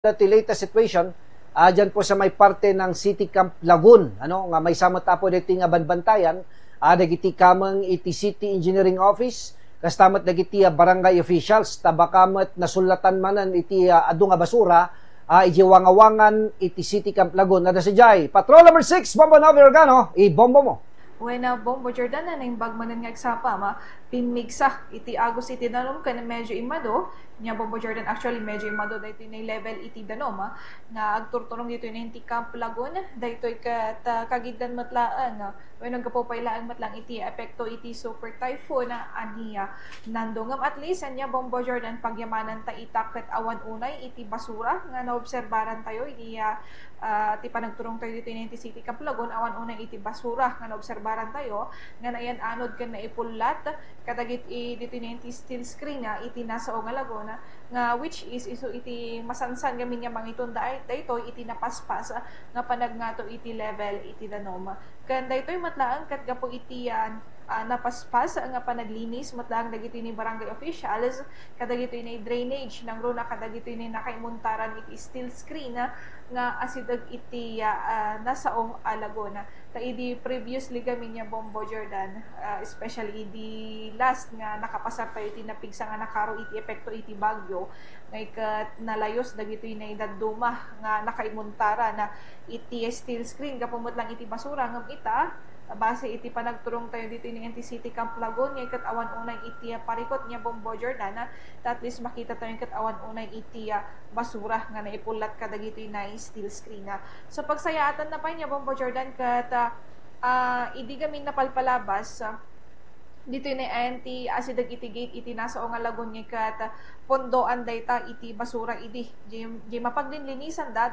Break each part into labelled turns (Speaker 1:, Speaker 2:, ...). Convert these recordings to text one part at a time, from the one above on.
Speaker 1: the latest situation dyan po sa may parte ng City Camp Lagun, ano nga may samot po dito nga banbantayan, dagiti kamang iti City Engineering Office kastamat dagiti barangay officials tabakamat nasulatan manan iti adu nga basura iti wangawangan iti City Camp Lagun. Nada si Jai Patrol number 6 Bombo Novi Organo, ibombo mo.
Speaker 2: Wena Bombo Jordan na nang bagmanan nga eksapa ma pinmigsa iti agos iti danom kan medyo imado nya Bombo Jordan actually medyo imado daytoy na level iti danom nga agturturong dito na iti Camp Lagun daytoy kat kagiddan matlaan wenang kapopaylaan matlang iti epekto iti super typhoon aniya nandongam at least anya Bombo Jordan pagyamanan ta itak ket awan unay iti basura nga naobserbaran tayo iti ti panagturong tayo dito na iti City Camp Lagun awan unay iti basura nga naobserbaran tayo nga nayan anod ken naipulat kadagit dito na iti steel screen iti nasa nga Laguna nga which is iso iti masansan gamin nga mangitunda daytoy iti napaspas nga panagnato iti level iti danom ken daytoy matlaang kat gapo iti napaspas nga panaglinis matlaang dagiti ni barangay officials kadagito ni drainage nang runa kadagito ni nakaimuntaran iti steel screen nga asidag iti nasao Laguna ta idi previously gamin niya Bombo Jordan especially di last nga nakapasar tayo iti napigsa nga nakaro iti epekto iti bagyo nga ikat nalayos dagito ni daduma nga nakaimuntara na iti steel screen kapumot lang iti basura ngam ita base iti panagturong tayo dito ni NT City Camp Lagun nga ikat awan unay iti parikot niya Bombo Jordan at least makita tayo ikat awan unay iti basura nga naipulat kadagito na steel screen so pagsayatan na pa niya Bombo Jordan kat idi gamin napalpalabas dito ni NT asidag iti gate iti nasa nga Lagun nga kat pondoan dayta iti basura idi di mapaglinlinisan da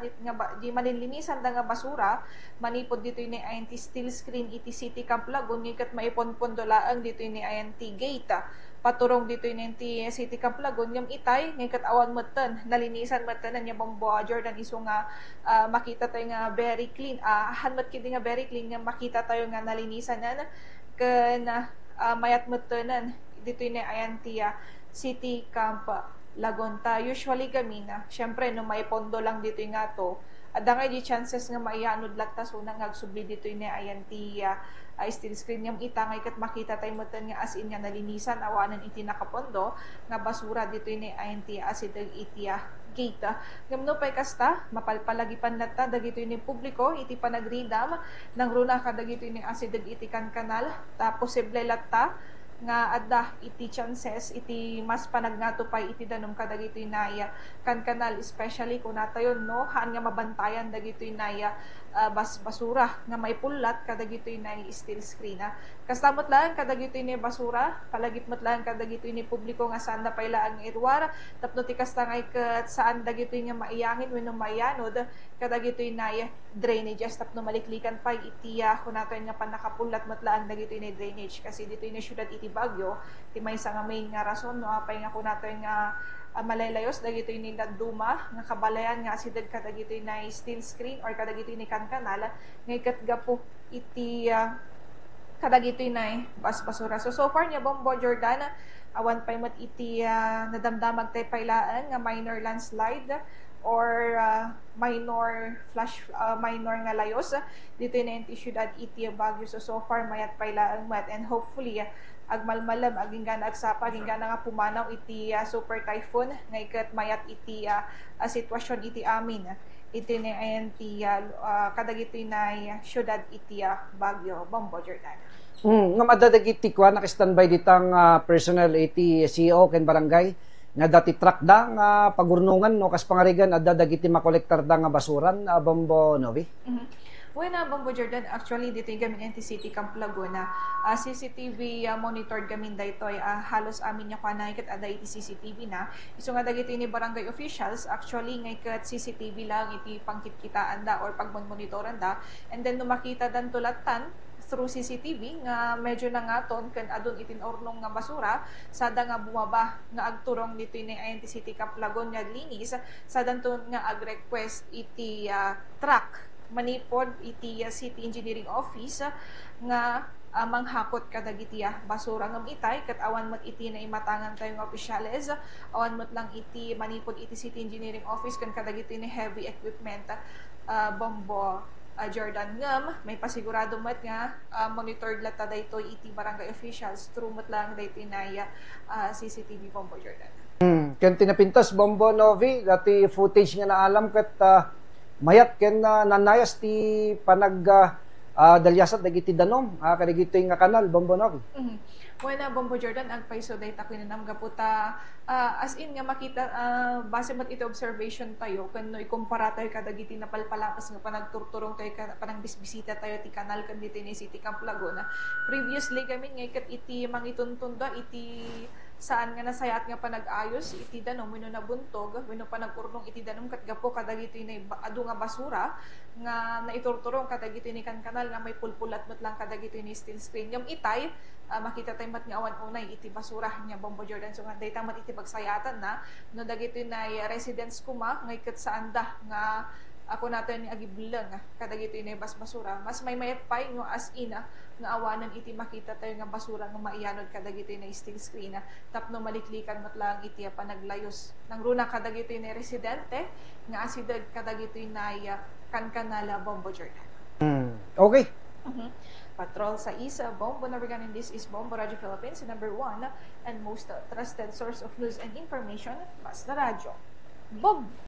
Speaker 2: di malinlinisan da nga basura manipod dito ni INT steel screen iti City Camp Lagun nga kat maiponpondolaang dito ni INT gate paturong dito ni INT City Camp Lagun ngam itay nga kat awan metten nalinisan metten nya Bombo Jordan iso nga makita tayo nga very clean hanmat kidi nga very clean nga makita tayo nga nalinisan na ken mayat metenan dito ni INT City Camp Lagun ta usually gamina syempre no may pondo lang dito nga to adda nga di chances nga maianod latta so nang agsubli dito ni INT steel screen ngam ita nga ikat makita tay meten nga as in nga nalinisan awanan iti nakapondo nga basura dito ni INT asideg iti gate ngam no pay kasta mapalpalagipan latta dagito ni publiko iti panagridam nang runa kadagito ni asideg iti kanal ta posible latta nga adda iti chances iti mas panagnato pay iti danom kadagito inaya kanal especially kung natayon no haan nga mabantayan dagito inaya basura nga maipulat kadagito inay steel screen kastamot lang kadagito inay basura palagipmot lang kadagito inay publiko nga saan na payla ang irwar tapno ti kasta nga ikat saan dagito nga maiyangin wenno maianod kadagito inay drainages tapno maliklikan pay iti kung natayon nga panakapulat matlaan dagito inay drainage kasi dito inay syudad iti Bagyo ti may nga main nga rason no apay nga kun nato nga malaylayos dagito ni daduma nga kabalayan nga asideg kadagito na steel screen or kadagito ni kanal nga ikat gapo iti kadagito na basura so far nya Bombo Jordan awan pay mat iti nadamdamag tay paylaan nga minor landslide or minor nga layos dito na iti syudad iti Baguio so far mayat paylaan mat and hopefully agmalmalam aging gana agsapa aging gana nga pumanaw iti super typhoon nga ikat mayat iti sitwasyon iti amin iti ni INT kadagito na syudad iti Baguio Bombo Jordan.
Speaker 1: Nga madadagiti kwa nakistandby ditang personnel iti CEO ken barangay nga dati truck da nga pagurnungan no kas pangarigan adda dagiti makolektar da nga basuran Bombo Novi.
Speaker 2: Wena Bombo Jordan actually dito gamin NT City Camp Laguna CCTV monitored gamin daytoy halos amin nya kana ikat ada iti CCTV na isu nga dagiti ni barangay officials actually nga ikat CCTV lang iti pangkitkitaan da or pagmonitoran da and then no makita dan tulatan through CCTV nga medyo nangaton ken adun itinornong nga basura sada nga bumaba nga agturong dito ni INT City Camp Lagun nga linis sada nga ag-request iti truck manipod iti City Engineering Office nga manghakot kadagiti basura ngam itay ket awan met iti na imatangan tayo nga opisyales, awan met lang iti manipod iti City Engineering Office ken kadagiti ni heavy equipment Bombo Jordan ngam may pasigurado met nga monitored lata daytoy iti barangay officials through met lang daytoy na CCTV Bombo Jordan.
Speaker 1: Ken tinapintas Bombo Novi dati footage nga naalam ket mayat ken nanayas ti panag dalyasat dagiti danom kadagiti nga kanal Bombo Novi.
Speaker 2: Wala Bombo Jordan ang paiso day takinanam gaputa as in nga makita base mat iti observation tayo ken no ikumpara tayo kadagiti napalpalakas nga panagturturong tayo panang bisbisita tayo ti kanal ken diti ni City Camp Laguna. Previously kami nga ket iti mangituntunda iti saan nga nasayat nga panag-ayos iti danom wenno nabuntog wenno panag-urnong iti danom ket gapo kadagiti ni adu nga basura nga naiturturong kadagiti ni kanal nga may pulpulat met lang kadagiti ni steel screen ngam itay makita tayo mat nga awan unay iti basura nya Bombo Jordan so nga dayta mat iti pagsayatan na no dagiti na residents kuma ngay ket saanda nga ako natin ni agiblang kadagiti ni basura mas may mayat pay nga as in nga awanan iti makita tayo nga basura nga maianod kadagiti na steel screen tapno maliklikan mat lang iti panaglayos nang runa kadagiti ni residente nga asideg kadagiti na kankanala Bombo Jordan.
Speaker 1: Okay.
Speaker 2: Patrol sa isa, Bombo Navigan, and this is Bombo Radio Philippines, number 1 and most trusted source of news and information, Basta Radio. Bombo!